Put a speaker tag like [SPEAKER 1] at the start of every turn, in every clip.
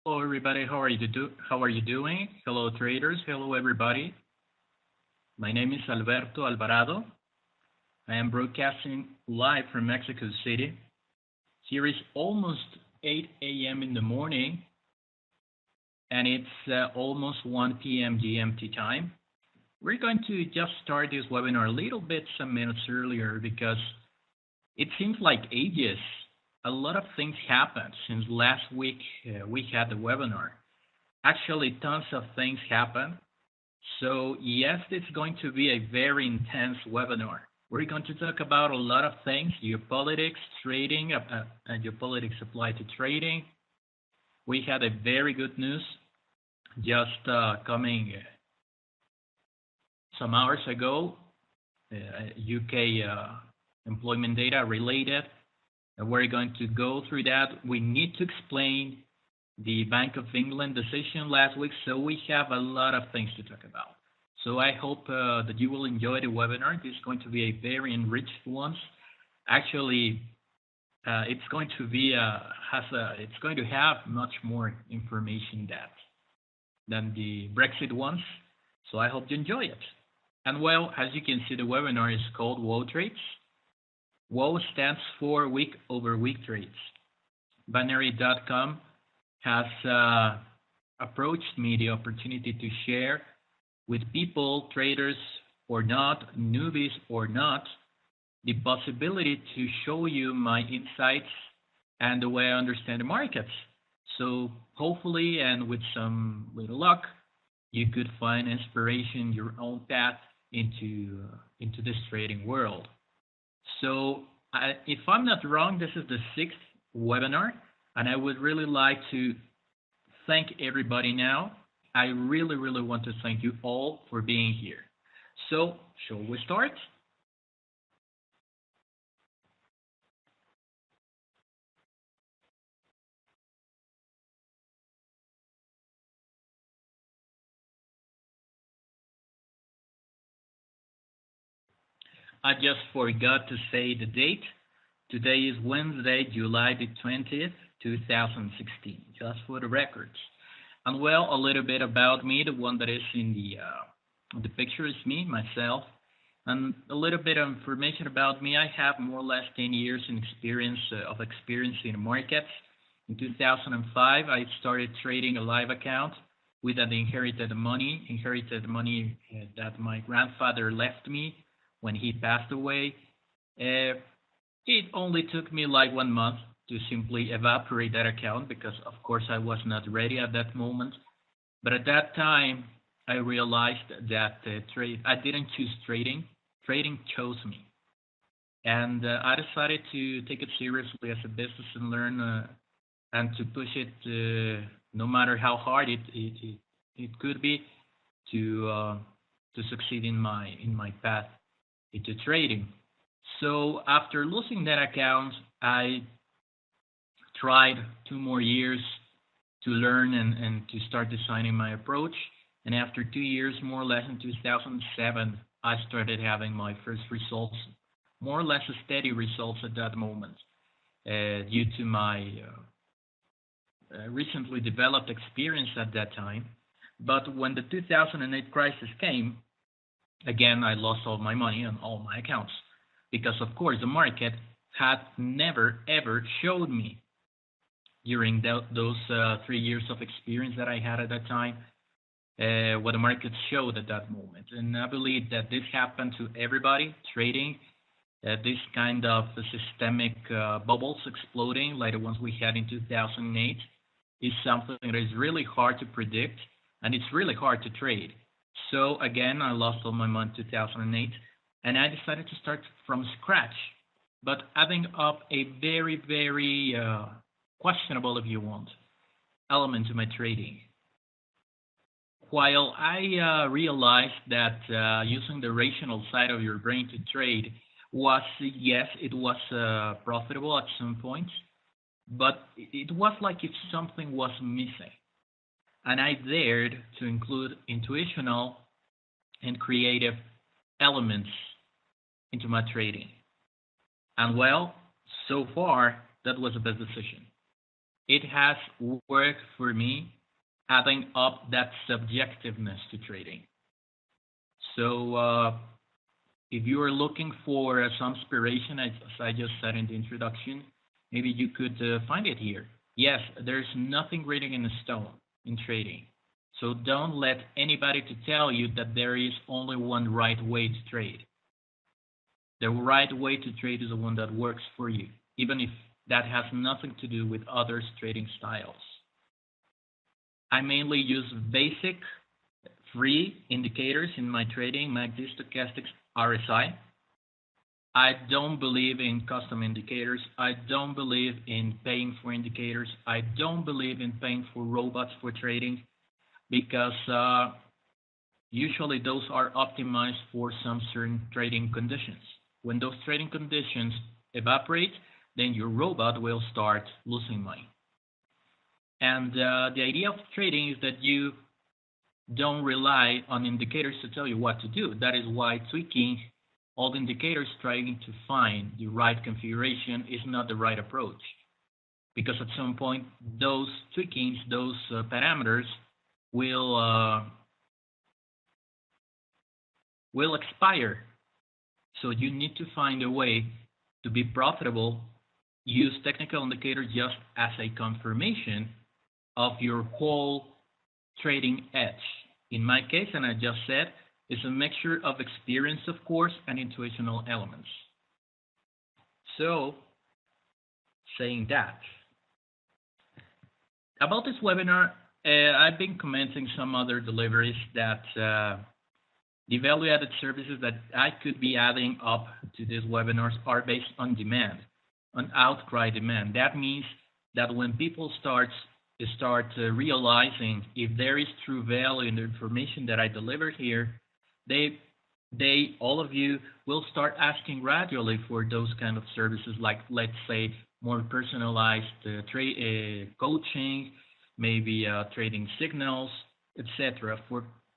[SPEAKER 1] Hello, everybody. How are you doing? Hello, traders. Hello, everybody. My name is Alberto Alvarado. I am broadcasting live from Mexico City. Here is almost 8 a.m. in the morning, and it's almost 1 p.m. GMT time. We're going to just start this webinar a little bit some minutes earlier because it seems like ages. A lot of things happened since last week we had the webinar. Actually, tons of things happened. So yes, it's going to be a very intense webinar. We're going to talk about a lot of things: geopolitics, trading, geopolitics applied to trading. We had a very good news just coming some hours ago, UK employment data related. We're going to go through that. We need to explain the Bank of England decision last week, so we have a lot of things to talk about. So I hope that you will enjoy the webinar. This is going to be a very enriched one. Actually, it's going to be it's going to have much more information than the Brexit ones. So I hope you enjoy it. And well, as you can see, the webinar is called WoW Trades. WoW stands for Week Over Week Trades. Binary.com has approached me the opportunity to share with people, traders or not, newbies or not, the possibility to show you my insights and the way I understand the markets. So hopefully, and with some little luck, you could find inspiration, your own path into this trading world. So if I'm not wrong, this is the 6th webinar, and I would really like to thank everybody now. I really, really want to thank you all for being here. So, shall we start? I just forgot to say the date. Today is Wednesday, July the 20th, 2016, just for the records. And well, a little bit about me. The one that is in the picture is me, myself. And a little bit of information about me. I have more or less 10 years in experience in the markets. In 2005, I started trading a live account with an inherited money that my grandfather left me when he passed away. It only took me like 1 month to simply evaporate that account because, of course, I was not ready at that moment. But at that time, I realized that I didn't choose trading. Trading chose me. And I decided to take it seriously as a business and learn and to push it no matter how hard it could be to succeed in my path into trading. So after losing that account, I tried 2 more years to learn and to start designing my approach. And after 2 years, more or less in 2007, I started having my first results, more or less steady results at that moment, due to my recently developed experience at that time. But when the 2008 crisis came, again, I lost all my money on all my accounts because, of course, the market had never, ever showed me during those 3 years of experience that I had at that time what the market showed at that moment. And I believe that this happened to everybody trading. This kind of systemic bubbles exploding like the ones we had in 2008 is something that is really hard to predict, and it's really hard to trade. So again, I lost all my money in 2008, and I decided to start from scratch, but adding up a very, very questionable, if you want, element to my trading. While I realized that using the rational side of your brain to trade was, yes, it was profitable at some point, but it was like if something was missing. And I dared to include intuitional and creative elements into my trading. And well, so far, that was the best decision. it has worked for me adding up that subjectiveness to trading. So if you are looking for some inspiration, as I just said in the introduction, maybe you could find it here. Yes, there's nothing written in stone in trading. So don't let anybody to tell you that there is only one right way to trade. The right way to trade is the one that works for you, even if that has nothing to do with others' trading styles. I mainly use basic free indicators in my trading, MACD, stochastics, RSI. I don't believe in custom indicators. I don't believe in paying for indicators. I don't believe in paying for robots for trading because usually those are optimized for some certain trading conditions. When those trading conditions evaporate, then your robot will start losing money. And the idea of trading is that you don't rely on indicators to tell you what to do. That is why tweaking all the indicators, trying to find the right configuration, is not the right approach. Because at some point, those tweakings, those parameters will expire. So you need to find a way to be profitable. Use technical indicators just as a confirmation of your whole trading edge. In my case, and I just said, it's a mixture of experience, of course, and intuitional elements. So, saying that, about this webinar, I've been commenting some other deliveries that the value-added services that I could be adding up to these webinars are based on demand, on outcry demand. That means that when people start realizing if there is true value in the information that I deliver here, they all of you will start asking gradually for those kind of services, like let's say more personalized coaching, maybe trading signals, etc.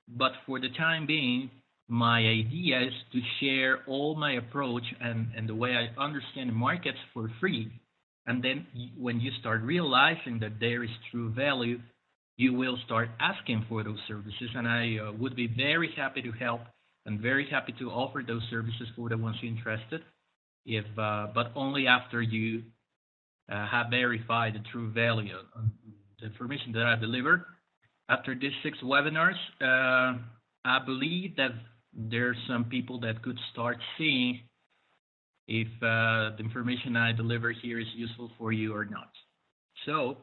[SPEAKER 1] But for the time being, my idea is to share all my approach and the way I understand the markets for free. And then when you start realizing that there is true value, you will start asking for those services. And I would be very happy to help and very happy to offer those services for the ones interested, but only after you have verified the true value of the information that I deliver. After these 6 webinars, I believe that there are some people that could start seeing if the information I deliver here is useful for you or not. So,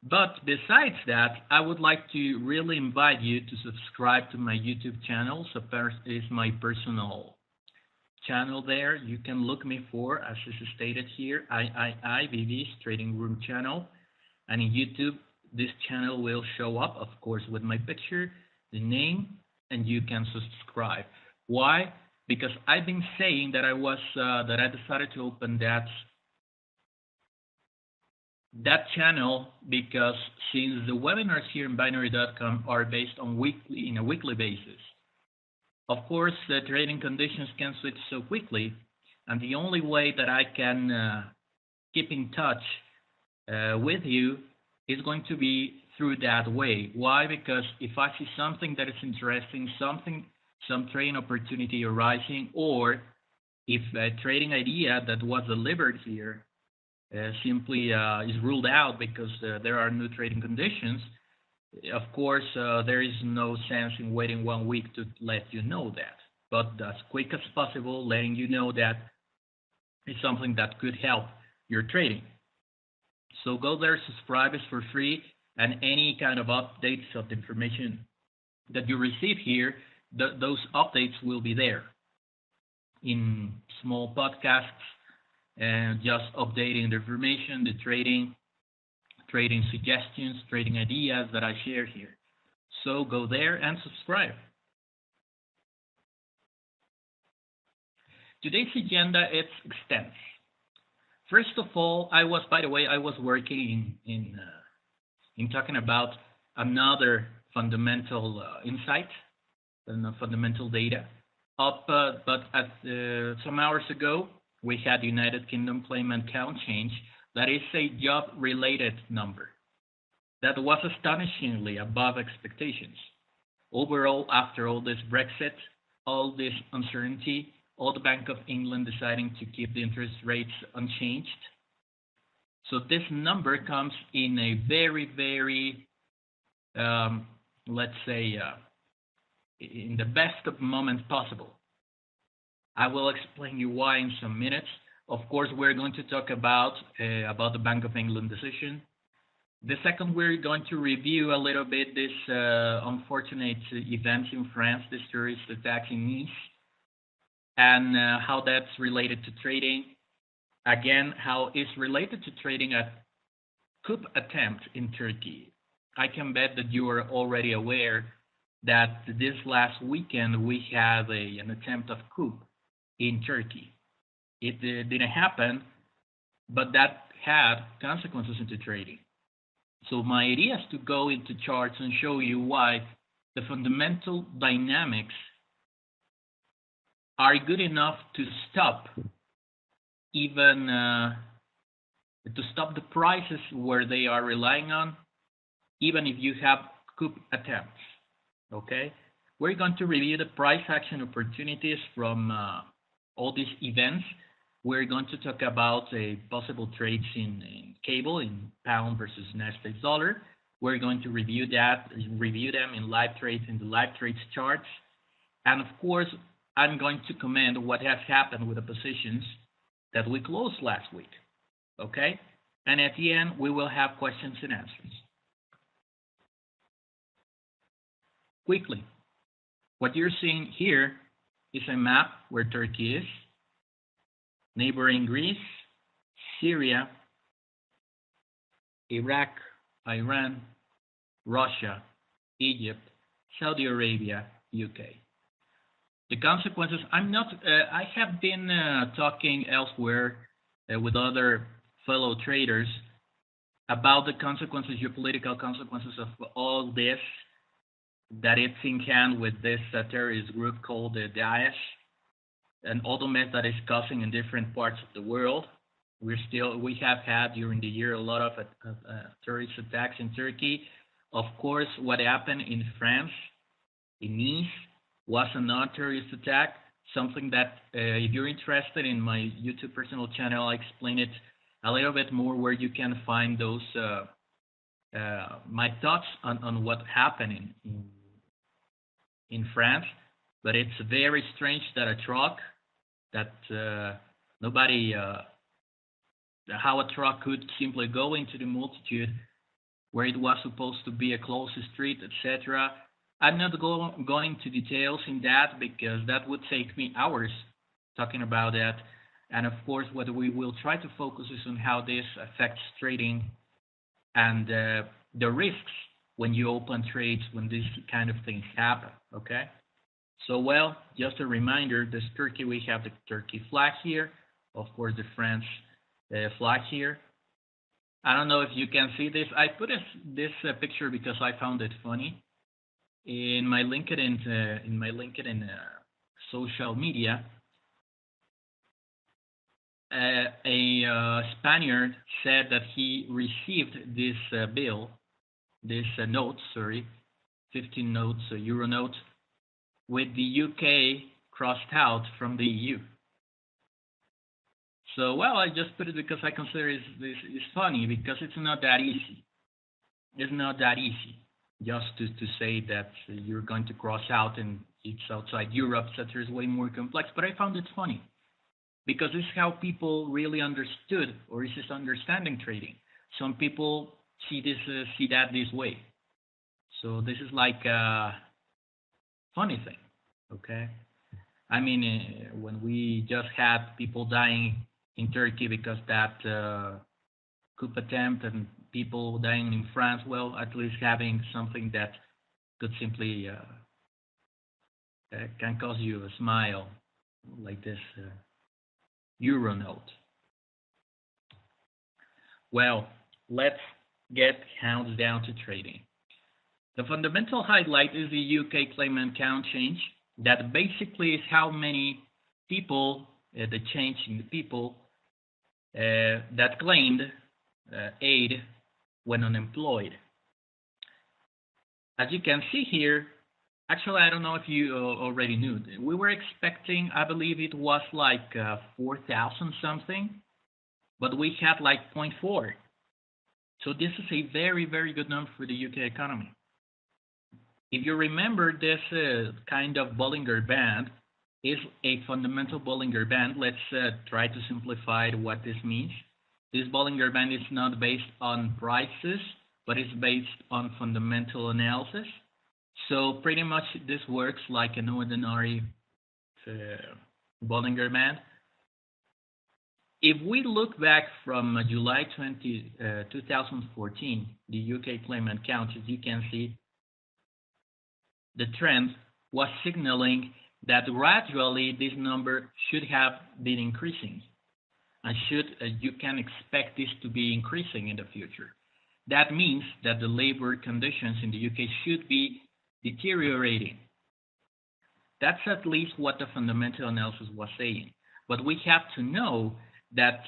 [SPEAKER 1] but besides that, I would like to really invite you to subscribe to my YouTube channel. So is my personal channel there. You can look me for, as is stated here, IIIVV's Trading Room channel. And in YouTube, this channel will show up, of course, with my picture, the name, and you can subscribe. Why? Because I've been saying that I decided to open that channel because since the webinars here in binary.com are based on in a weekly basis, of course, the trading conditions can switch so quickly, and the only way that I can keep in touch with you is going to be through that way. Why? Because if I see something that is interesting, some trading opportunity arising, or if a trading idea that was delivered here simply is ruled out because there are new trading conditions, of course, there is no sense in waiting 1 week to let you know that. But as quick as possible, letting you know that is something that could help your trading. So go there, subscribe, it's for free, and any kind of updates of the information that you receive here, those updates will be there in small podcasts and just updating the information, the trading suggestions, trading ideas that I share here. So go there and subscribe. Today's agenda is extensive. First of all, I was working in talking about another fundamental insight, fundamental data. But some hours ago, we had United Kingdom claimant count change That is a job-related number that was astonishingly above expectations. Overall, after all this Brexit, all this uncertainty, all the Bank of England deciding to keep the interest rates unchanged. So this number comes in a very, very, let's say, in the best of moments possible. I will explain you why in some minutes. Of course, we're going to talk about the Bank of England decision. The second, we're going to review a little bit this unfortunate events in France, this terrorist attack in Nice, and how that's related to trading. Again, how it's related to trading a coup attempt in Turkey. I can bet that you are already aware that this last weekend we had an attempt of coup in Turkey. It didn't happen, but that had consequences into trading. So my idea is to go into charts and show you why the fundamental dynamics are good enough to stop even to stop the prices where they are relying on, even if you have coup attempts. Okay, we're going to review the price action opportunities from all these events. We're going to talk about possible trades in cable, in pound versus United States dollar. We're going to review them in live trades, in the live trades charts. And of course, I'm going to comment what has happened with the positions that we closed last week. Okay? And at the end, we will have questions and answers. Quickly, what you're seeing here is a map where Turkey is, neighboring Greece, Syria, Iraq, Iran, Russia, Egypt, Saudi Arabia, UK. The consequences, I have been talking elsewhere with other fellow traders about the consequences, geopolitical consequences of all this, that it's in hand with this terrorist group called Daesh, and all the mess that is causing in different parts of the world. We have had during the year a lot of terrorist attacks in Turkey. Of course, what happened in France, in Nice, was a non-terrorist attack, something that if you're interested in my YouTube personal channel, I explain it a little bit more where you can find those my thoughts on what happened in France. But it's very strange that a truck that nobody how a truck could simply go into the multitude where it was supposed to be a closed street, etc. I'm not going to details in that because that would take me hours talking about that. And of course, what we will try to focus is on how this affects trading and the risks when you open trades when these kind of things happen. Okay. So, well, just a reminder, this Turkey, we have the Turkey flag here. Of course, the France flag here. I don't know if you can see this. I put this picture because I found it funny. In my LinkedIn social media, a Spaniard said that he received this note, 15 notes, euro note, with the UK crossed out from the EU. So, well, I just put it because I consider this is funny because it's not that easy. It's not that easy just to say that you're going to cross out and it's outside Europe, etc. is way more complex. But I found it funny because this is how people really understood or is just understanding trading. Some people see that this way. So this is like a funny thing, okay? I mean, when we just had people dying in Turkey because that coup attempt and people dying in France, well, at least having something that could simply can cause you a smile like this euro note. Well, let's get hands down to trading. The fundamental highlight is the UK claimant count change. That basically is how many people, the change in the people that claimed aid when unemployed. As you can see here, actually, I don't know if you already knew. We were expecting, I believe it was like 4,000 something, but we had like zero point 0.4. So this is a very, very good number for the UK economy. If you remember, this kind of Bollinger Band is a fundamental Bollinger Band. Let's try to simplify what this means. This Bollinger Band is not based on prices, but it's based on fundamental analysis. So pretty much this works like an ordinary uh, Bollinger Band. If we look back from July 2014, the UK claimant count, as you can see, the trend was signaling that gradually this number should have been increasing, and you can expect this to be increasing in the future. That means that the labor conditions in the UK should be deteriorating. That's at least what the fundamental analysis was saying. But we have to know that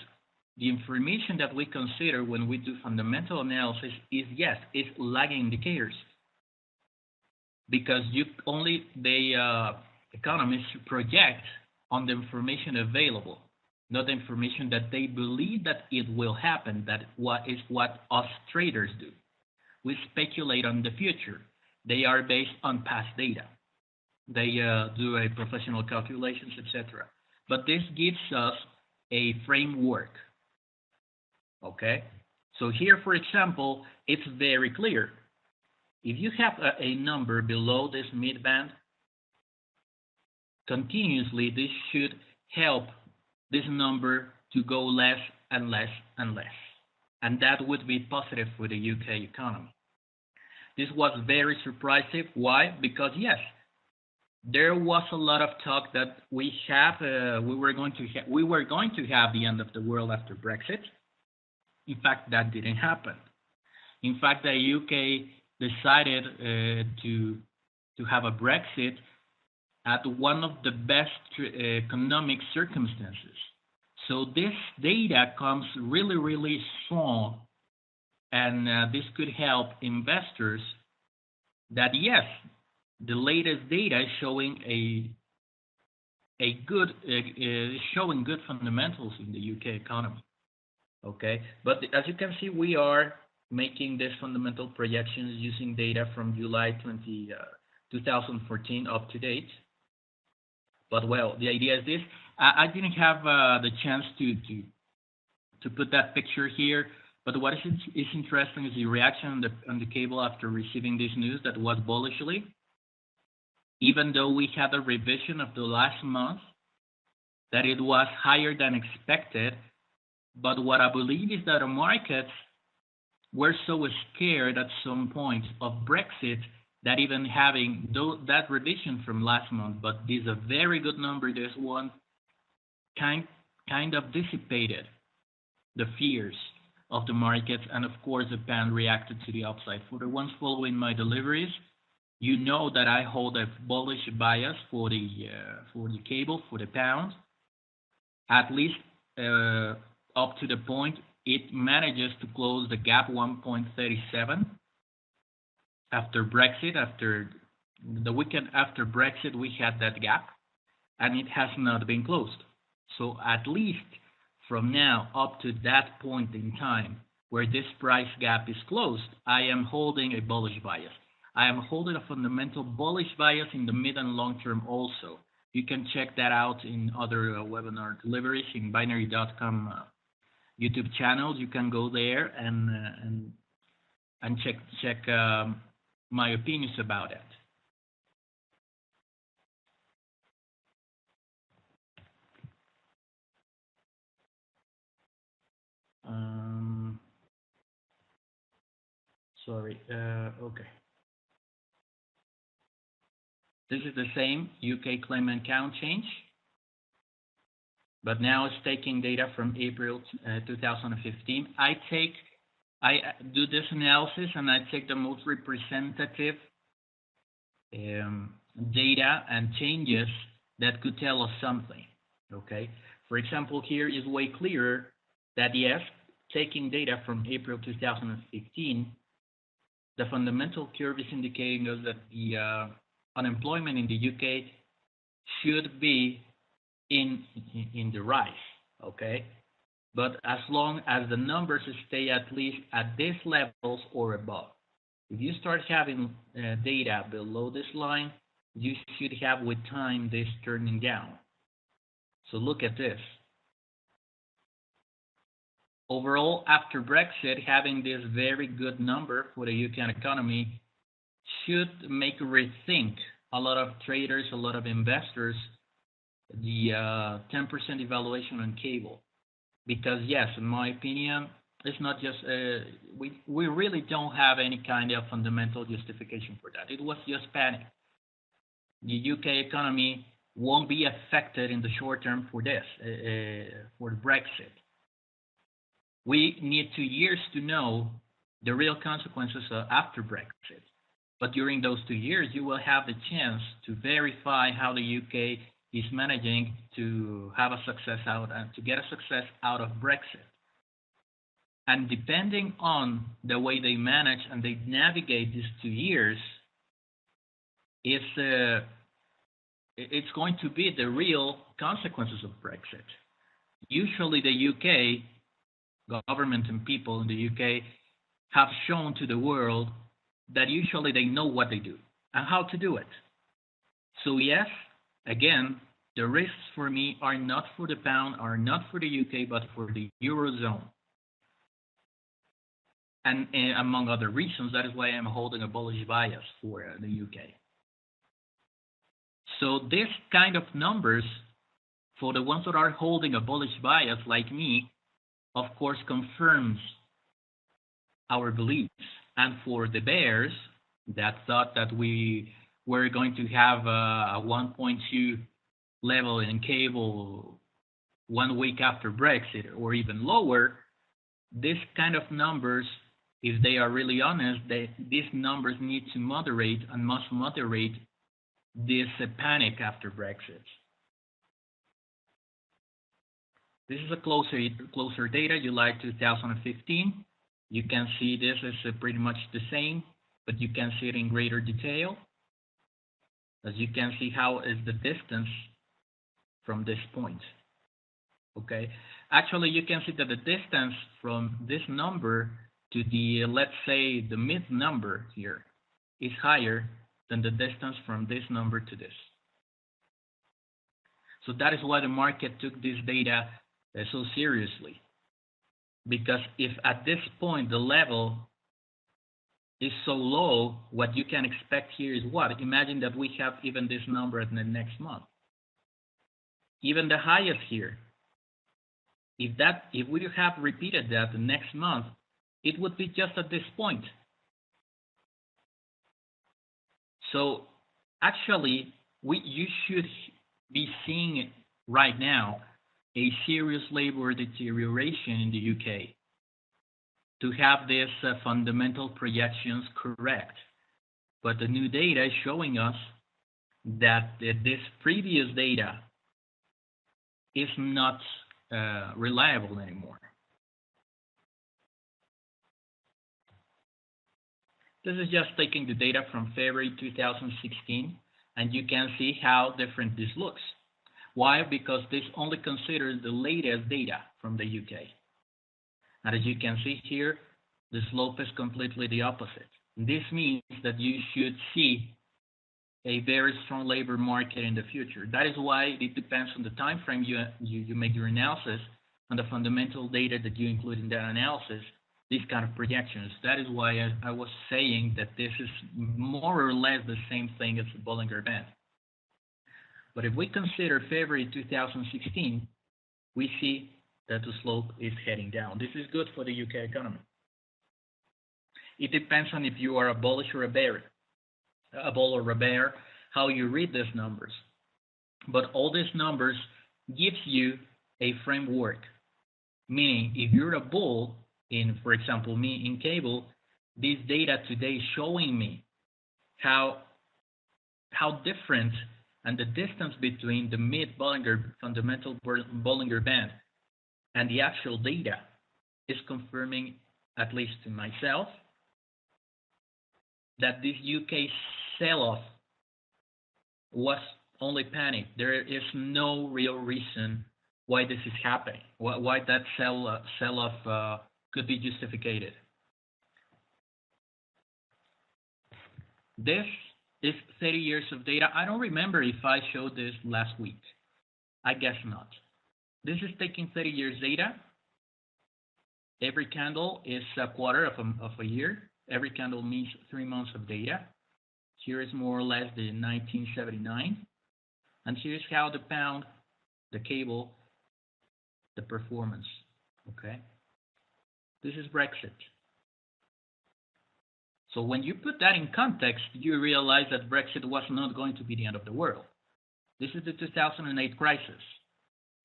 [SPEAKER 1] the information that we consider when we do fundamental analysis is, yes, is lagging indicators, because the economists project on the information available, not the information that they believe that it will happen. That is what us traders do. We speculate on the future. They are based on past data. They do a professional calculations, etc. But this gives us a framework. Okay? So here, for example, it's very clear. If you have a number below this midband, continuously this should help this number to go less and less and less. And that would be positive for the UK economy. This was very surprising. Why? Because yes, there was a lot of talk that we were going to have the end of the world after Brexit. In fact, that didn't happen. In fact, the UK decided to have a Brexit at one of the best economic circumstances. So this data comes really, really strong, and this could help investors that yes, the latest data is showing showing good fundamentals in the UK economy. Okay, but as you can see, we are making these fundamental projections using data from July 2014 up to date. But well, the idea is this. I didn't have the chance to put that picture here, but what is interesting is the reaction on the cable after receiving this news that was bullishly. Even though we had a revision of the last month, that it was higher than expected, but what I believe is that the markets were so scared at some point of Brexit that even having that revision from last month, but this is a very good number, this one kind of dissipated the fears of the markets, and of course the pound reacted to the upside. For the ones following my deliveries, you know that I hold a bullish bias for the cable, for the pound, at least up to the point it manages to close the gap 1.37 after Brexit. After the weekend after Brexit, we had that gap, and it has not been closed. So at least from now up to that point in time where this price gap is closed, I am holding a bullish bias. I am holding a fundamental bullish bias in the mid and long term also. You can check that out in other webinar deliveries in binary.com YouTube channels. You can go there and check my opinions about it. Sorry. Okay. This is the same UK claimant count change, but now it's taking data from April 2015. I do this analysis and I take the most representative data and changes that could tell us something. Okay. For example, here is way clearer that yes, taking data from April 2015, the fundamental curve is indicating us that the unemployment in the UK should be in in the rise. Okay, but as long as the numbers stay at least at these levels or above. If you start having data below this line, you should have with time this turning down. So look at this. Overall, after Brexit, having this very good number for the UK economy should make rethink a lot of traders, a lot of investors, the 10% evaluation on cable. Because yes, in my opinion, it's not just we really don't have any kind of fundamental justification for that. It was just panic. The UK economy won't be affected in the short term for this for Brexit. We need 2 years to know the real consequences after Brexit. But during those 2 years, you will have the chance to verify how the UK is managing to have a success out and to get a success out of Brexit. And depending on the way they manage and they navigate these 2 years, it's going to be the real consequences of Brexit. Usually, the UK government and people in the UK have shown to the world that usually they know what they do and how to do it. So yes, again, the risks for me are not for the pound, are not for the UK, but for the Eurozone. And among other reasons, that is why I'm holding a bullish bias for the UK. So this kind of numbers, for the ones that are holding a bullish bias like me, of course confirms our beliefs. And for the bears that thought that we were going to have a 1.2 level in cable 1 week after Brexit or even lower, this kind of numbers, if they are really honest, these numbers need to moderate and must moderate this panic after Brexit. This is a closer data, July 2015. You can see this is pretty much the same, but you can see it in greater detail. As you can see, how is the distance from this point? Okay, actually, you can see that the distance from this number to the, let's say, the mid number here is higher than the distance from this number to this. So that is why the market took this data so seriously. Because if at this point the level is so low, what you can expect here is what? Imagine that we have even this number in the next month. Even the highest here. If we have repeated that the next month, it would be just at this point. So actually, you should be seeing right now a serious labor deterioration in the UK to have these fundamental projections correct. But the new data is showing us that this previous data is not reliable anymore. This is just taking the data from February 2016, and you can see how different this looks. Why? Because this only considers the latest data from the UK. And as you can see here, the slope is completely the opposite. This means that you should see a very strong labor market in the future. That is why it depends on the time frame you make your analysis and the fundamental data that you include in that analysis, these kind of projections. That is why I was saying that this is more or less the same thing as the Bollinger Band. But if we consider February 2016, we see that the slope is heading down. This is good for the UK economy. It depends on if you are a bullish or a bear, a bull or a bear, how you read these numbers. But all these numbers gives you a framework. Meaning, if you're a bull, in, for example, me in cable, this data today is showing me how different and the distance between the mid-Bollinger fundamental Bollinger Band and the actual data is confirming, at least to myself, that this UK sell-off was only panic. There is no real reason why this is happening, why that sell-off could be justified. This is 30 years of data. I don't remember if I showed this last week. I guess not. This is taking 30 years data. Every candle is a quarter of a year. Every candle means 3 months of data. Here is more or less the 1979. And here's how the pound, the cable, the performance. Okay? This is Brexit. So when you put that in context, you realize that Brexit was not going to be the end of the world. This is the 2008 crisis.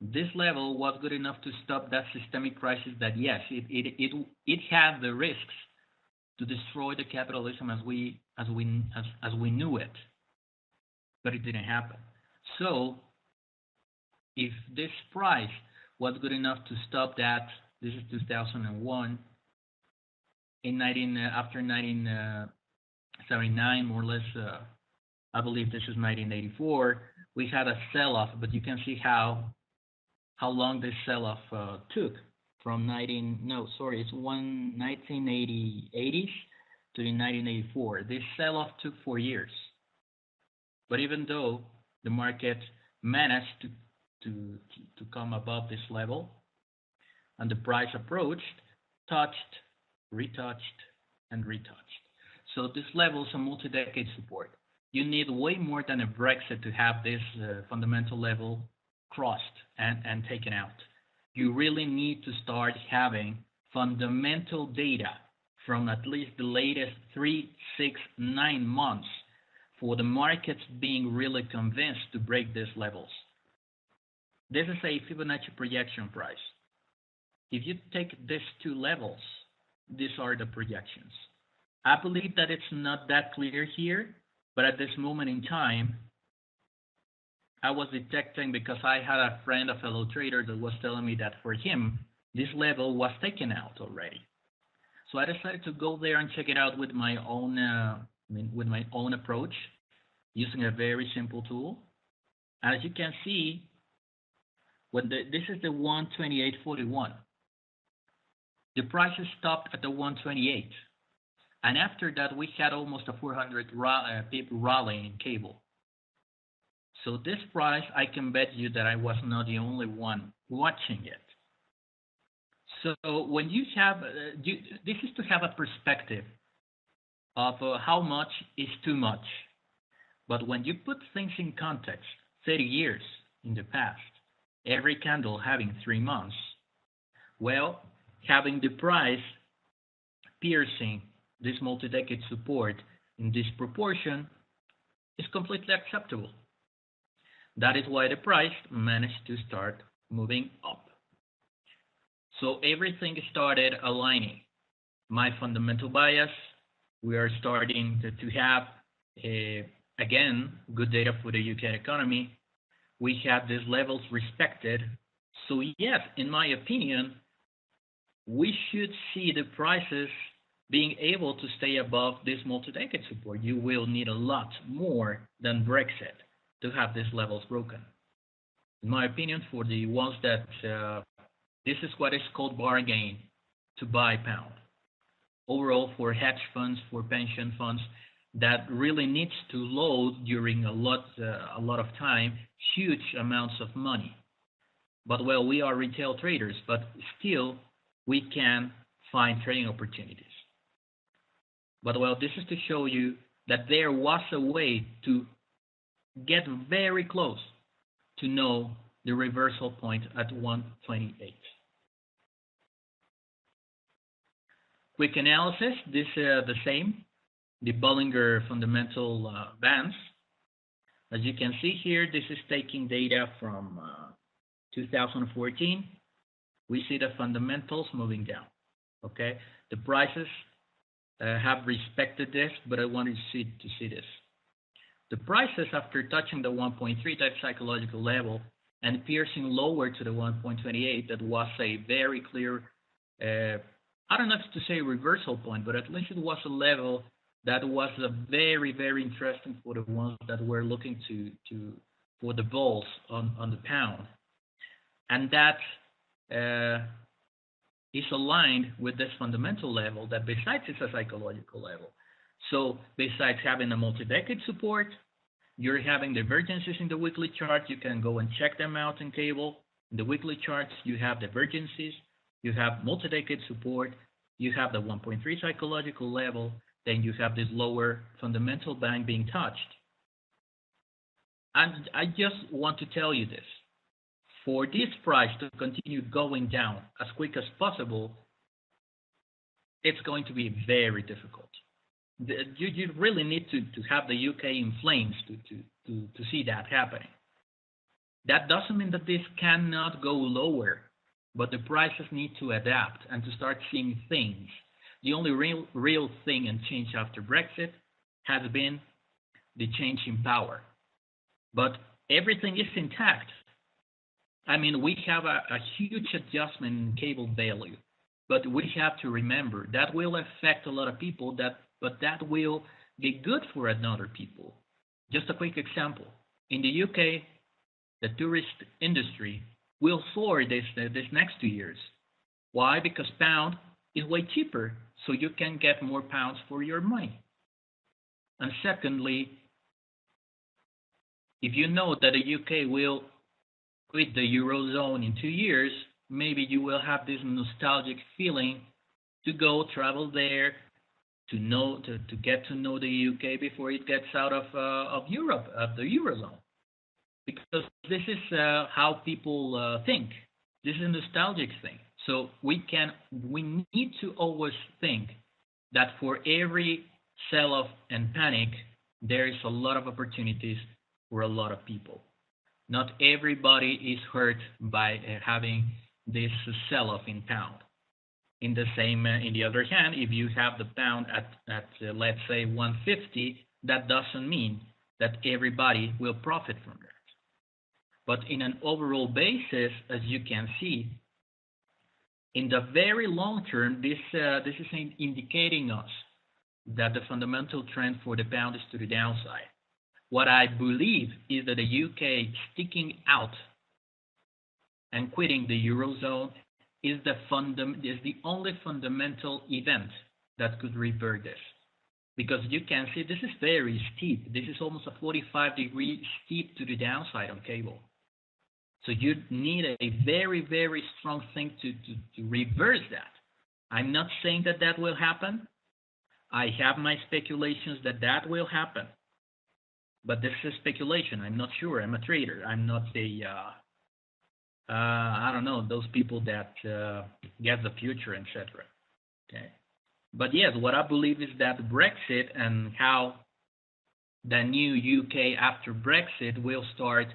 [SPEAKER 1] This level was good enough to stop that systemic crisis that, yes, it had the risks to destroy the capitalism as we knew it, but it didn't happen. So if this price was good enough to stop that, this is 2001, after 1979, more or less, I believe this is 1984, we had a sell-off, but you can see how long this sell-off took from 1980s to 1984. This sell-off took 4 years. But even though the market managed to come above this level, and the price approached, touched, retouched, and retouched. So this level is a multi-decade support. You need way more than a Brexit to have this fundamental level crossed and taken out. You really need to start having fundamental data from at least the latest 3, 6, 9 months for the markets being really convinced to break these levels. This is a Fibonacci projection price. If you take these two levels, these are the projections. I believe that it's not that clear here, but at this moment in time, I was detecting, because I had a friend, a fellow trader, that was telling me that for him, this level was taken out already. So I decided to go there and check it out with my own, with my own approach, using a very simple tool. As you can see, this is the 128.41. The prices stopped at the 128, and after that we had almost a 400 pip rally in cable. So this price, I can bet you that I was not the only one watching it. So when you have, this is to have a perspective of how much is too much. But when you put things in context, 30 years in the past, every candle having 3 months, well, having the price piercing this multi-decade support in this proportion is completely acceptable. That is why the price managed to start moving up. So everything started aligning. My fundamental bias, we are starting to have, again, good data for the UK economy. We have these levels respected. So yes, in my opinion, we should see the prices being able to stay above this multi-decade support. You will need a lot more than Brexit to have these levels broken. In my opinion, for the ones that this is what is called bargain to buy pound. Overall, for hedge funds, for pension funds, that really needs to load during a lot of time, huge amounts of money. But well, we are retail traders, but still we can find trading opportunities. But well, this is to show you that there was a way to get very close to know the reversal point at 128. Quick analysis, this the same, the Bollinger fundamental bands. As you can see here, this is taking data from 2014. We see the fundamentals moving down, okay? The prices have respected this, but I want you to see this. The prices, after touching the 1.3, that psychological level, and piercing lower to the 1.28, that was a very clear Uh, I don't know if to say reversal point, but at least it was a level that was very, very interesting for the ones that were looking to for the balls on the pound, and that uh, is aligned with this fundamental level. That besides it's a psychological level. So besides having a multi-decade support, you're having divergences in the weekly chart. You can go and check them out in cable. In the weekly charts, you have divergences, you have multi-decade support, you have the 1.3 psychological level, then you have this lower fundamental band being touched. And I just want to tell you this. For this price to continue going down as quick as possible, it's going to be very difficult. You really need to have the UK in flames to see that happening. That doesn't mean that this cannot go lower, but the prices need to adapt and to start seeing things. The only real thing and change after Brexit has been the change in power. But everything is intact. I mean, we have a huge adjustment in cable value, but we have to remember that will affect a lot of people. But that will be good for another people. Just a quick example: in the UK, the tourist industry will soar this next 2 years. Why? Because pound is way cheaper, so you can get more pounds for your money. And secondly, if you know that the UK will quit the eurozone in 2 years, maybe you will have this nostalgic feeling to go travel there, to get to know the UK before it gets out of Europe, of the eurozone, because this is how people think. This is a nostalgic thing. So we need to always think that for every sell-off and panic, there is a lot of opportunities for a lot of people. Not everybody is hurt by having this sell-off in pound. In the other hand, if you have the pound at let's say 150, that doesn't mean that everybody will profit from that. But in an overall basis, as you can see, in the very long term, this is indicating us that the fundamental trend for the pound is to the downside. What I believe is that the UK sticking out and quitting the eurozone is the only fundamental event that could revert this. Because you can see this is very steep. This is almost a 45-degree steep to the downside on cable. So you need a very, very strong thing to reverse that. I'm not saying that that will happen. I have my speculations that that will happen. But this is speculation. I'm not sure. I'm a trader. I'm not I don't know, those people that get the future, etc. Okay. But yes, what I believe is that Brexit and how the new UK after Brexit will start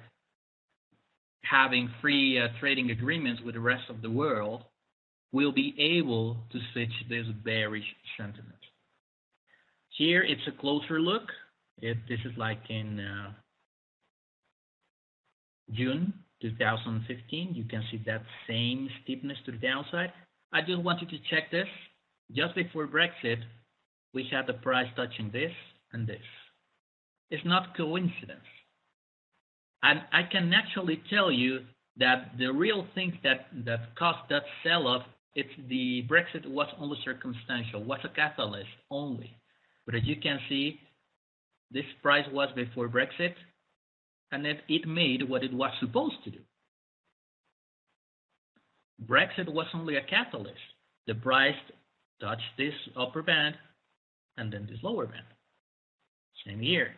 [SPEAKER 1] having free trading agreements with the rest of the world will be able to switch this bearish sentiment. Here it's a closer look. This is like in June 2015. You can see that same steepness to the downside. I just wanted to check this. Just before Brexit, we had the price touching this and this. It's not coincidence. And I can actually tell you that the real thing that caused that sell-off, it's the Brexit was only circumstantial, was a catalyst only. But as you can see, this price was before Brexit, and it made what it was supposed to do. Brexit was only a catalyst. The price touched this upper band and then this lower band. Same here.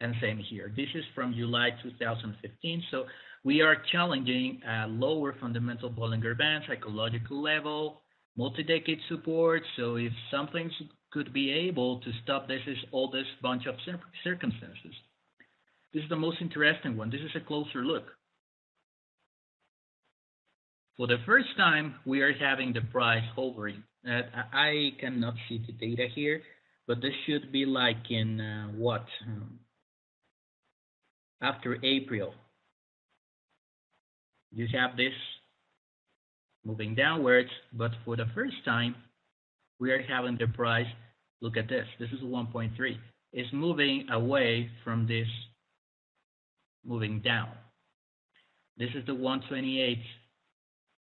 [SPEAKER 1] And same here. This is from July 2015. So we are challenging a lower fundamental Bollinger Band, psychological level, multi-decade support. So if something could be able to stop this, is all this bunch of circumstances. This is the most interesting one. This is a closer look. For the first time, we are having the price hovering. I cannot see the data here, but this should be like in what? After April. You have this moving downwards, but for the first time, we are having the price. Look at this. This is 1.3. It's moving away from this, moving down. This is the 128.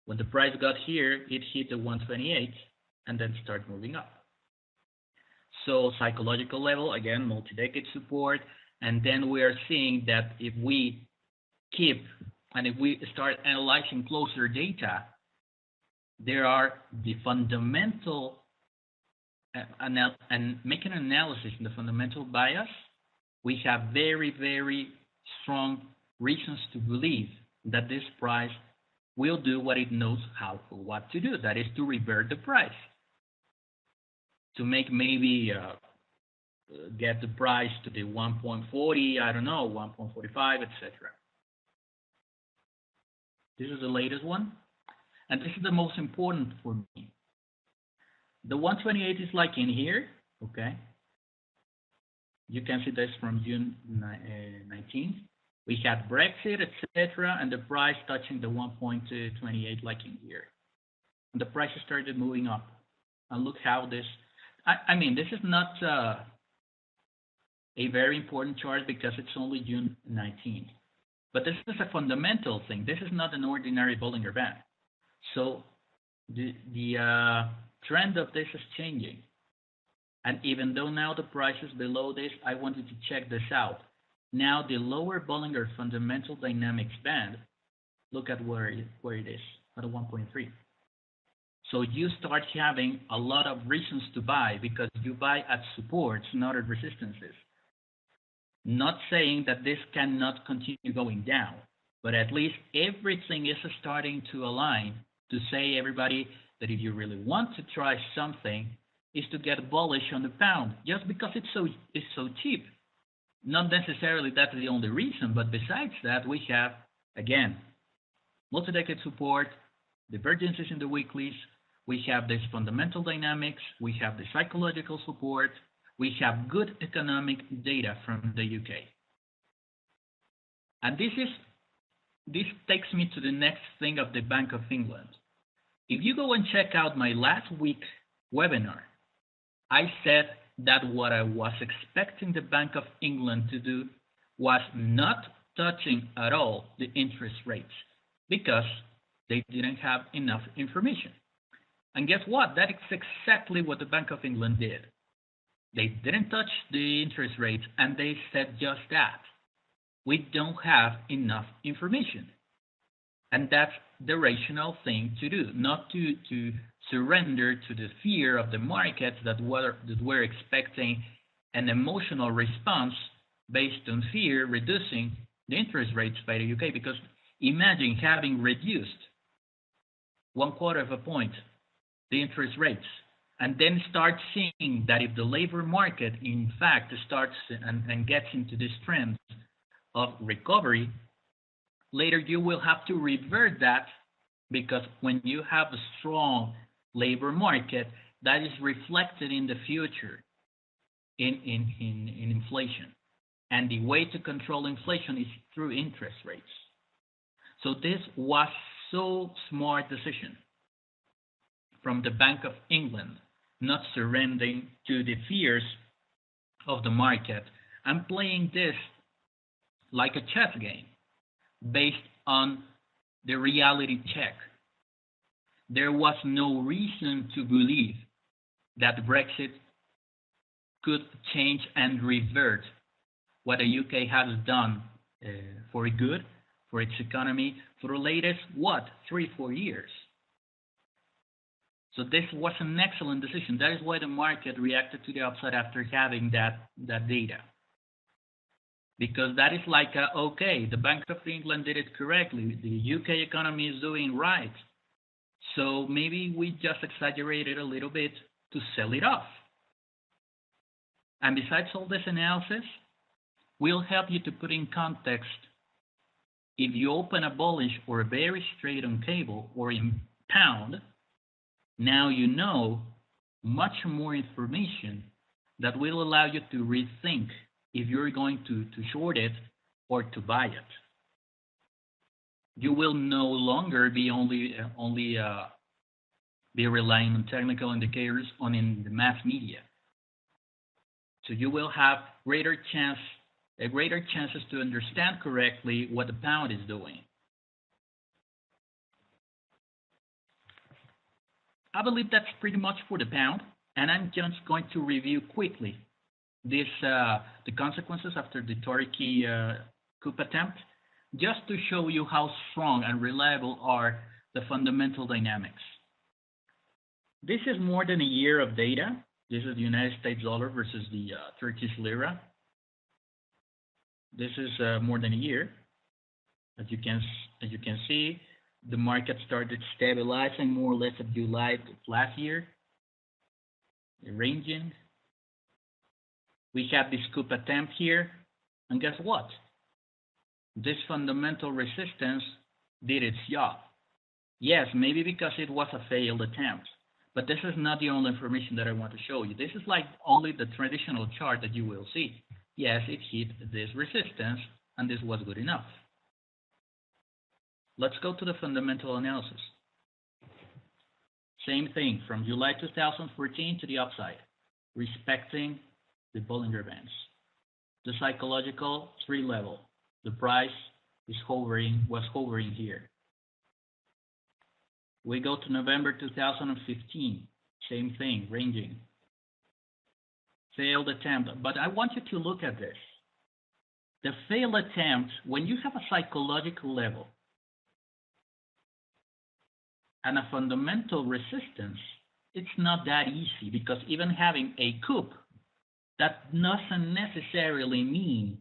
[SPEAKER 1] When the price got here, it hit the 128 and then start moving up. So psychological level, again, multi-decade support. And then we are seeing that if we keep and if we start analyzing closer data, there are the fundamental and making an analysis in the fundamental bias, we have very, very strong reasons to believe that this price will do what it knows what to do. That is to revert the price, to make maybe get the price to the 1.40, I don't know, 1.45, etc. This is the latest one, and this is the most important for me. The 128 is like in here, okay? You can see this from June 19th. We had Brexit, etc., and the price touching the 1.28 like in here. And the price started moving up. And look how this, I mean, this is not a very important chart because it's only June 19th. But this is a fundamental thing. This is not an ordinary Bollinger Band. So the trend of this is changing. And even though now the price is below this, I wanted to check this out. Now the lower Bollinger Fundamental Dynamics band, look at where it is, at 1.3. So you start having a lot of reasons to buy because you buy at supports, not at resistances. Not saying that this cannot continue going down, but at least everything is starting to align to say, everybody, that if you really want to try something, is to get bullish on the pound, just because it's so cheap. Not necessarily that's the only reason, but besides that, we have, again, multi-decade support, divergences in the weeklies, we have this fundamental dynamics, we have the psychological support, we have good economic data from the UK. And this takes me to the next thing of the Bank of England. If you go and check out my last week webinar, I said that what I was expecting the Bank of England to do was not touching at all the interest rates because they didn't have enough information. And guess what? That is exactly what the Bank of England did. They didn't touch the interest rates, and they said just that. We don't have enough information. And that's the rational thing to do, not to surrender to the fear of the markets that we're expecting an emotional response based on fear reducing the interest rates by the UK. Because imagine having reduced 1/4 of a point the interest rates, and then start seeing that if the labor market in fact starts and gets into this trend of recovery, later you will have to revert that, because when you have a strong labor market, that is reflected in the future in inflation. And the way to control inflation is through interest rates. So this was so smart decision from the Bank of England, not surrendering to the fears of the market and playing this like a chess game based on the reality check. There was no reason to believe that Brexit could change and revert what the UK has done for good, for its economy, for the latest, 3-4 years. So this was an excellent decision. That is why the market reacted to the upside after having that data. Because that is like, okay, the Bank of England did it correctly. The UK economy is doing right. So maybe we just exaggerated a little bit to sell it off. And besides all this analysis, we'll help you to put in context. If you open a bullish or a bearish trade on cable or in pound, now you know much more information that will allow you to rethink if you're going to short it or to buy it. You will no longer be only be relying on technical indicators on in the mass media. So you will have greater chances to understand correctly what the pound is doing. I believe that's pretty much for the pound, and I'm just going to review quickly the consequences after the Turkey coup attempt, just to show you how strong and reliable are the fundamental dynamics. This is more than a year of data. This is the United States dollar versus the Turkish lira. This is more than a year. As you can as you can see, the market started stabilizing more or less at July of last year, ranging. We have this coup attempt here, and guess what? This fundamental resistance did its job. Yes, maybe because it was a failed attempt, but this is not the only information that I want to show you. This is like only the traditional chart that you will see. Yes, it hit this resistance, and this was good enough. Let's go to the fundamental analysis. Same thing from July 2014 to the upside, respecting the Bollinger Bands. The psychological three level. The price was hovering here. We go to November 2015. Same thing, ranging. Failed attempt. But I want you to look at this. The failed attempt, when you have a psychological level and a fundamental resistance, it's not that easy, because even having a coup, that doesn't necessarily mean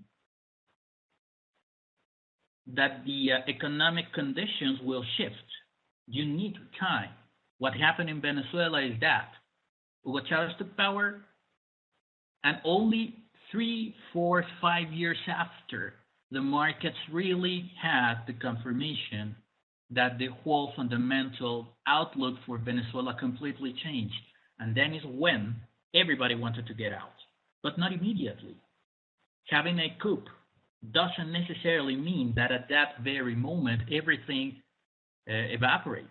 [SPEAKER 1] that the economic conditions will shift. You need time. What happened in Venezuela is that Hugo Chavez took power, and only 3, 4, 5 years after, the markets really had the confirmation that the whole fundamental outlook for Venezuela completely changed. And then is when everybody wanted to get out, but not immediately. Having a coup doesn't necessarily mean that at that very moment everything evaporates.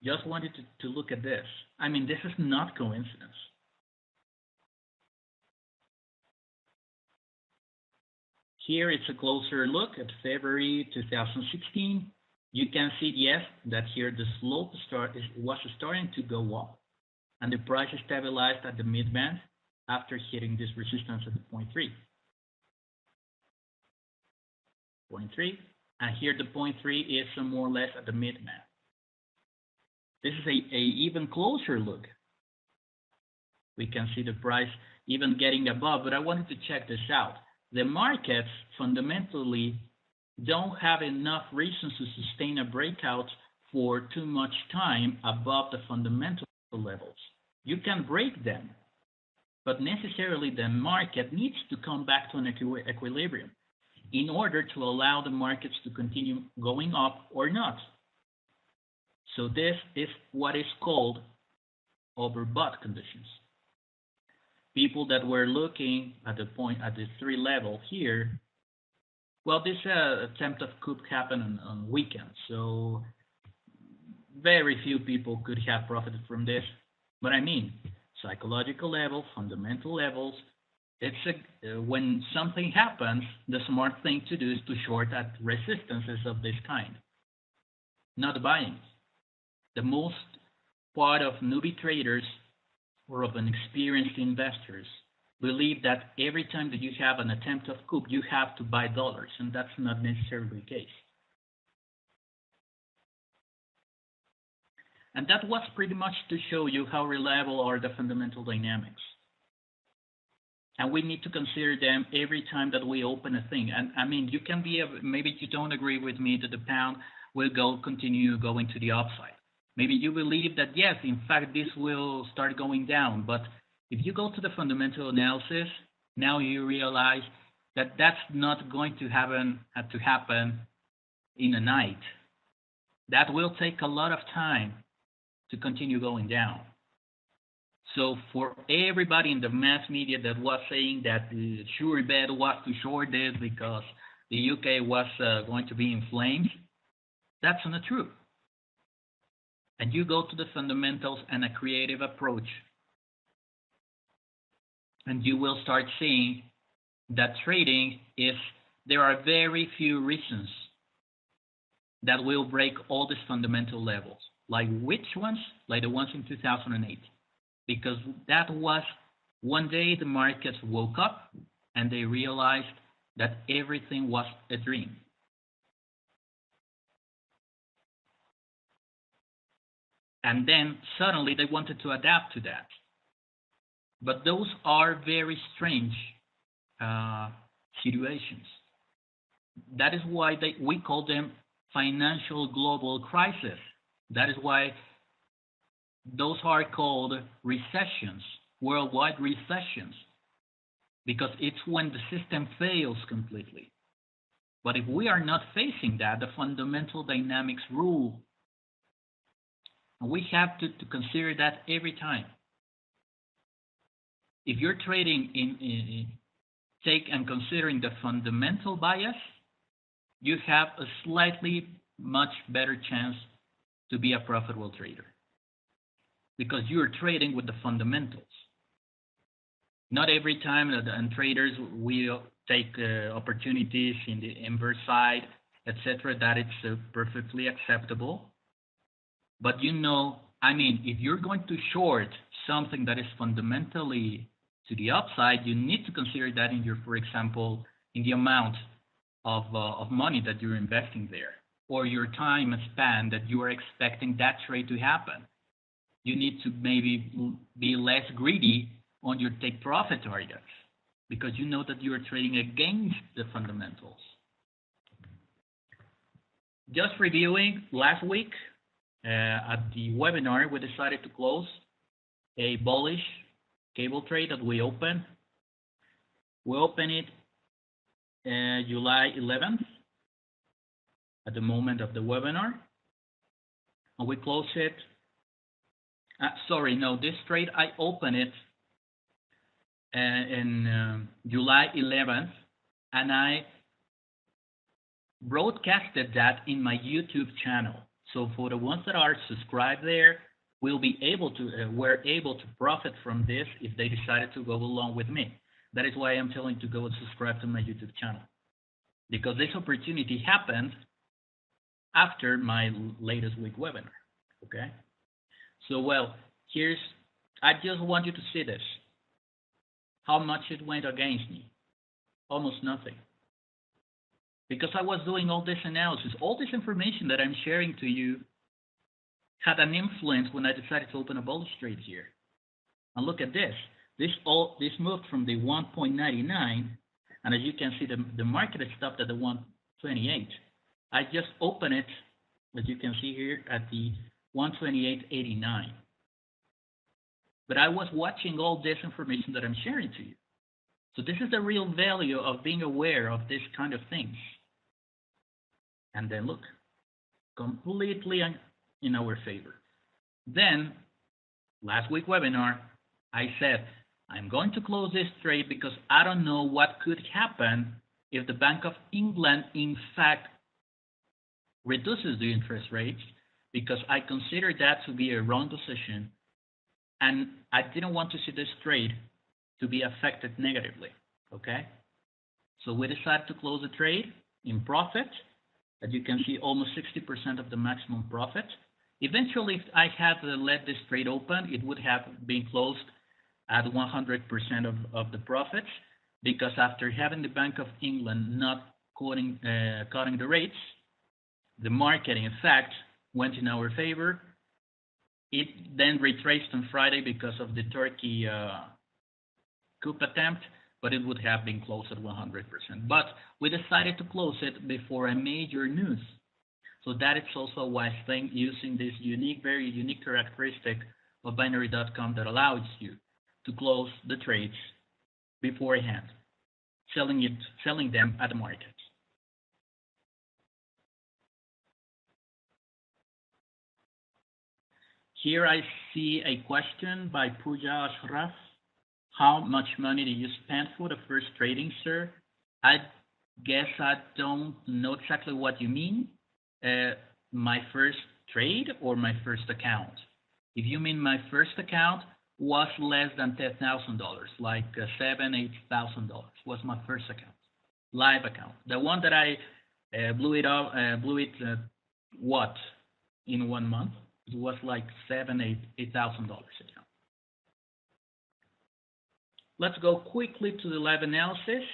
[SPEAKER 1] Just wanted to look at this. I mean, this is not coincidence. Here it's a closer look at February 2016. You can see, yes, that here the slope was starting to go up, and the price stabilized at the mid-band after hitting this resistance at the point 3. Point 3, and here the point 3 is more or less at the mid-band. This is a even closer look. We can see the price even getting above, but I wanted to check this out. The markets fundamentally don't have enough reasons to sustain a breakout for too much time above the fundamental levels. You can break them, but necessarily the market needs to come back to an equilibrium in order to allow the markets to continue going up or not. So this is what is called overbought conditions. People that were looking at the point at the 3 level here, well, this attempt of coup happened on weekends, so very few people could have profited from this. But I mean, psychological level, fundamental levels. When something happens, the smart thing to do is to short at resistances of this kind, not buying. The most part of newbie traders or of inexperienced investors believe that every time that you have an attempt of coup, you have to buy dollars, and that's not necessarily the case. And that was pretty much to show you how reliable are the fundamental dynamics. And we need to consider them every time that we open a thing. And I mean, you can be, maybe you don't agree with me that the pound will continue going to the upside. Maybe you believe that, yes, in fact, this will start going down. But if you go to the fundamental analysis, now you realize that that's not going to have to happen in a night. That will take a lot of time to continue going down. So for everybody in the mass media that was saying that the sure bet was to short this because the UK was going to be in flames. That's not true. And you go to the fundamentals and a creative approach, and you will start seeing that trading is, there are very few reasons that will break all these fundamental levels. Like which ones? Like the ones in 2008. Because that was one day the markets woke up and they realized that everything was a dream. And then suddenly they wanted to adapt to that. But those are very strange situations. That is why we call them financial global crisis. That is why those are called recessions, worldwide recessions, because it's when the system fails completely. But if we are not facing that, the fundamental dynamics rule. And we have to consider that every time. If you're trading in take and considering the fundamental bias, you have a slightly much better chance to be a profitable trader because you're trading with the fundamentals. Not every time and traders will take opportunities in the inverse side, etc. That it's perfectly acceptable. But you know, I mean, if you're going to short something that is fundamentally to the upside, you need to consider that in your, for example, in the amount of money that you're investing there, or your time span that you are expecting that trade to happen. You need to maybe be less greedy on your take profit targets because you know that you are trading against the fundamentals. Just reviewing last week at the webinar, we decided to close a bullish cable trade that we opened. We opened it July 11th at the moment of the webinar, and we closed it. Sorry, no, this trade I opened it in July 11th, and I broadcasted that in my YouTube channel. So for the ones that are subscribed there, will be able to were able to profit from this if they decided to go along with me. That is why I'm telling you to go and subscribe to my YouTube channel, because this opportunity happened after my latest week webinar. Okay, so well, I just want you to see this. How much it went against me? Almost nothing. Because I was doing all this analysis, all this information that I'm sharing to you had an influence when I decided to open a bullish trade here. And look at this. This moved from the 1.99, and as you can see, the market has stopped at the 128. I just opened it, as you can see here, at the 128.89. But I was watching all this information that I'm sharing to you. So this is the real value of being aware of this kind of things. And then look, completely in our favor. Then, last week webinar, I said, I'm going to close this trade because I don't know what could happen if the Bank of England, in fact, reduces the interest rates, because I consider that to be a wrong decision, and I didn't want to see this trade to be affected negatively, okay? So we decided to close the trade in profit. As you can see, almost 60% of the maximum profit. Eventually, if I had let this trade open, it would have been closed at 100% of the profits, because after having the Bank of England not cutting the rates, the market, in fact, went in our favor. It then retraced on Friday because of the Turkey coup attempt, but it would have been closed at 100%. But we decided to close it before a major news. So that is also a wise thing, using this very unique characteristic of binary.com that allows you to close the trades beforehand, selling them at the market. Here I see a question by Pooja Ashraf. How much money did you spend for the first trading, sir? I Guess I don't know exactly what you mean. Uh, my first trade or my first account? If you mean my first account was less than $10,000, like $7,000, 8,000 was my first account, live account. The one that I blew it what in 1 month? It was like $8,000 account. Let's go quickly to the live analysis.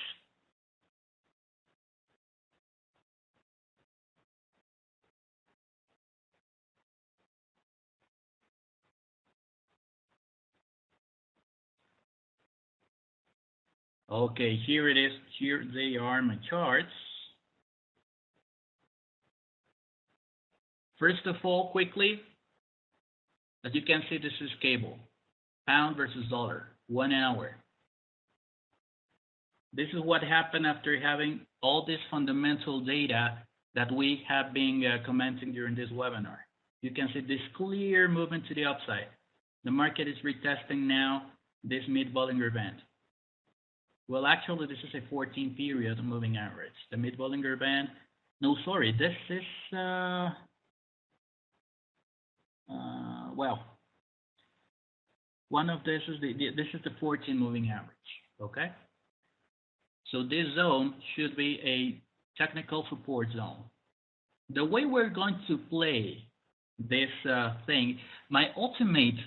[SPEAKER 1] Okay, here it is. Here they are, my charts. First of all, quickly, as you can see, this is cable. Pound versus dollar, 1 hour. This is what happened after having all this fundamental data that we have been commenting during this webinar. You can see this clear movement to the upside. The market is retesting now this mid-Bollinger Band. Well, actually, this is a 14-period moving average. The mid-Bollinger Band, no, sorry, this is, well, one of this is this is the 14 moving average, okay? So this zone should be a technical support zone. The way we're going to play this thing, my ultimate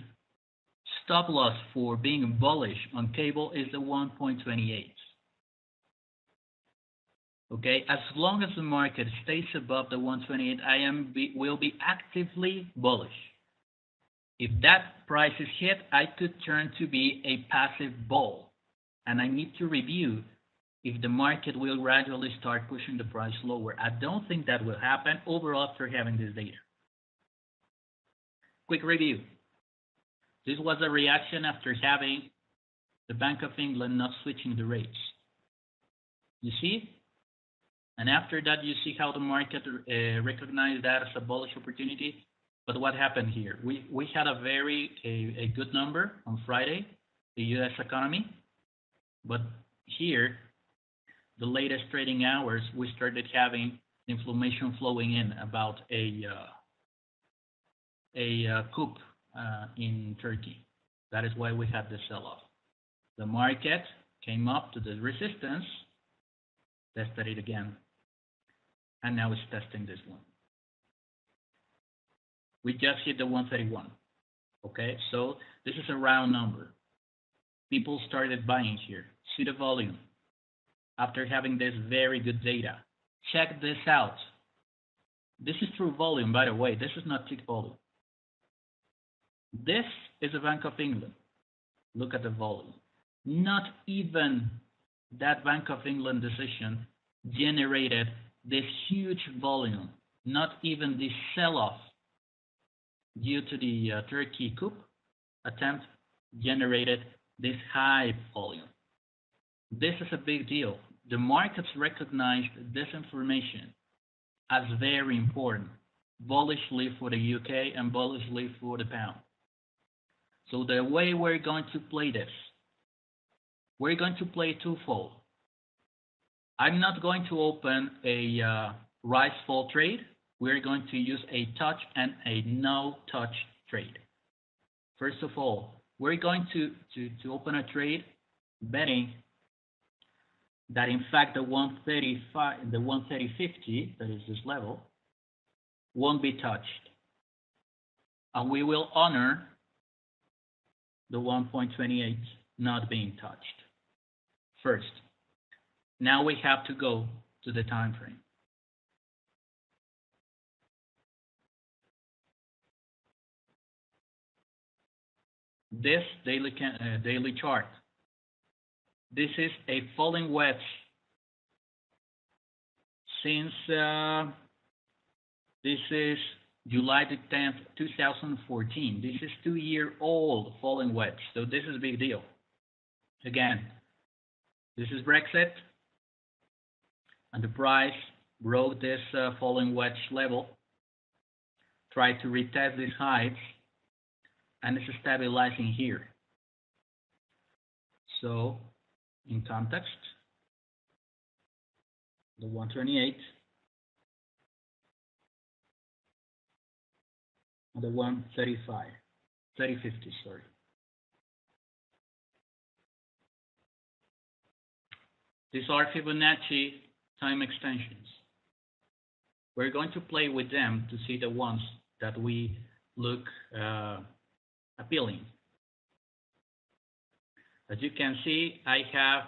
[SPEAKER 1] stop loss for being bullish on cable is the 1.28. Okay, as long as the market stays above the 128, will be actively bullish. If that price is hit, I could turn to be a passive bull, and I need to review if the market will gradually start pushing the price lower. I don't think that will happen overall after having this data. Quick review. This was a reaction after having the Bank of England not switching the rates. You see? And after that, you see how the market recognized that as a bullish opportunity. But what happened here? We had a good number on Friday, the U.S. economy. But here, the latest trading hours, we started having inflammation flowing in about a coup in Turkey. That is why we had the sell-off. The market came up to the resistance, tested it again, and now it's testing this one. We just hit the 131. Okay, so this is a round number. People started buying here. See the volume. After having this very good data. Check this out. This is true volume, by the way. This is not tick volume. This is the Bank of England. Look at the volume. Not even that Bank of England decision generated this huge volume. Not even this sell-off due to the Turkey coup attempt generated this high volume. This is a big deal. The markets recognized this information as very important, bullishly for the UK and bullishly for the pound. So the way we're going to play this, we're going to play twofold. I'm not going to open a rise fall trade. We're going to use a touch and a no touch trade. First of all, we're going to open a trade betting that in fact the 130.50, that is this level, won't be touched. And we will honor the 1.28 not being touched. First, now we have to go to the time frame. This daily chart. This is a falling wedge since this is July the 10th, 2014. This is 2-year-old falling wedge, so this is a big deal. Again, this is Brexit, and the price broke this falling wedge level, tried to retest these heights, and it's stabilizing here. So, in context, the 128, and the 135, 3050, sorry. These are Fibonacci time extensions. We're going to play with them to see the ones that we look appealing. As you can see, I have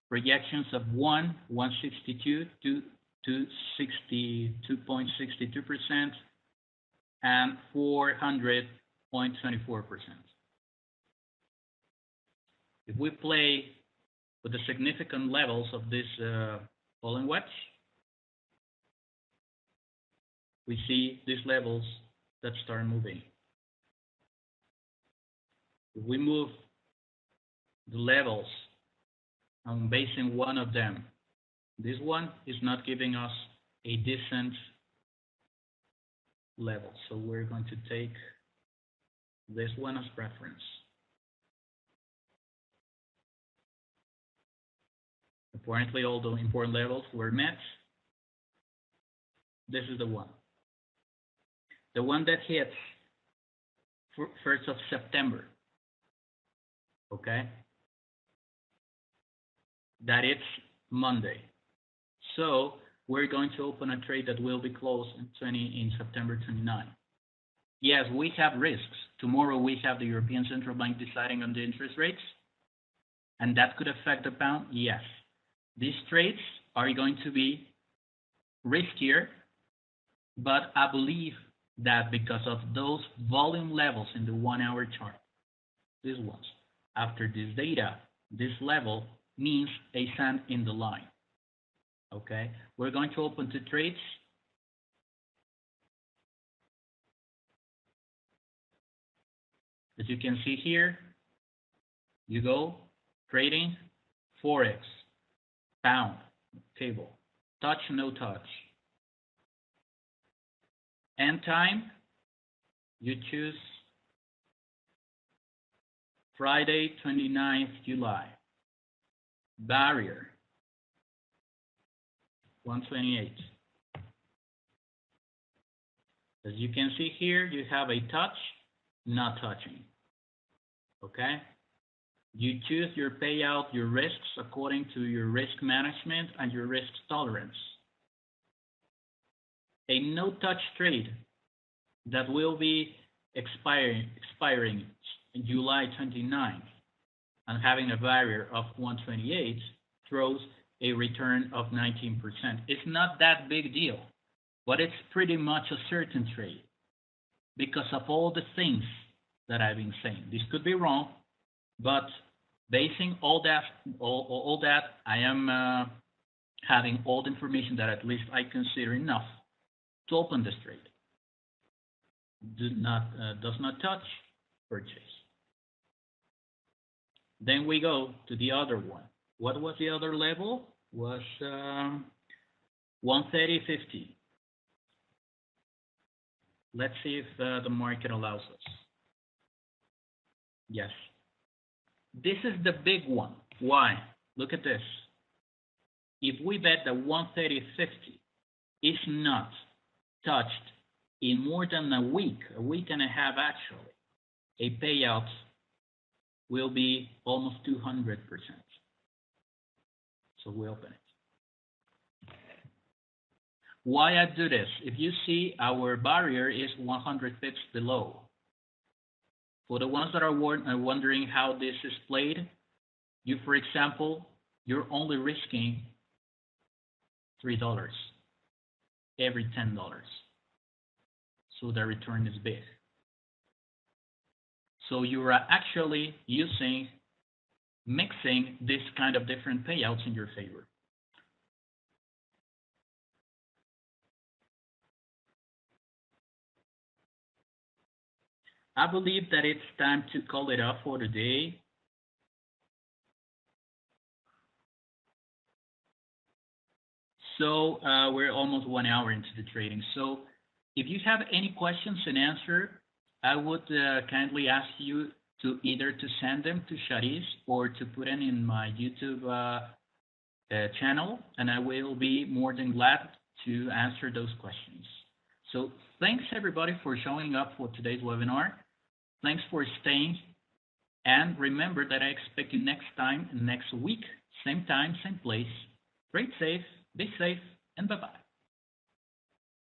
[SPEAKER 1] projections of 162 to 62.62%, and 400.24%. If we play with the significant levels of this falling wedge, we see these levels that start moving. If we move the levels on basing one of them, this one is not giving us a decent level, so we're going to take this one as reference. Apparently all the important levels were met. This is the one that hits 1st of September, okay? That it's Monday. So we're going to open a trade that will be closed in September 29. Yes, we have risks. Tomorrow we have the European Central Bank deciding on the interest rates, and that could affect the pound. Yes, these trades are going to be riskier, but I believe that because of those volume levels in the 1 hour chart, these ones, after this data, this level means a sand in the line. Okay, we're going to open two trades. As you can see here, you go trading Forex, pound, cable, touch, no touch. End time, you choose Friday, 29th July. Barrier, 128. As you can see here, you have a touch, not touching. Okay? You choose your payout, your risks according to your risk management and your risk tolerance. A no-touch trade that will be expiring July 29th and having a barrier of 128 throws a return of 19%. It's not that big deal, but it's pretty much a certain trade because of all the things that I've been saying. This could be wrong, but basing all that, I am having all the information that at least I consider enough to open this trade. Does not touch, purchase. Then we go to the other one. What was the other level? Was 130.50. Let's see if the market allows us. Yes. This is the big one. Why? Look at this. If we bet that 130.50 is not touched in more than a week and a half actually, a payout will be almost 200%. So we open it. Why I do this? If you see, our barrier is 100 pips below. For the ones that are wondering how this is played, you, for example, you're only risking $3 every $10. So the return is big. So you are actually mixing this kind of different payouts in your favor. I believe that it's time to call it off for today. So we're almost 1 hour into the trading. So if you have any questions and answer, I would kindly ask you to either to send them to Sharice or to put them in my YouTube channel, and I will be more than glad to answer those questions. So thanks everybody for showing up for today's webinar. Thanks for staying. And remember that I expect you next time, next week, same time, same place. Stay safe, be safe, and bye-bye.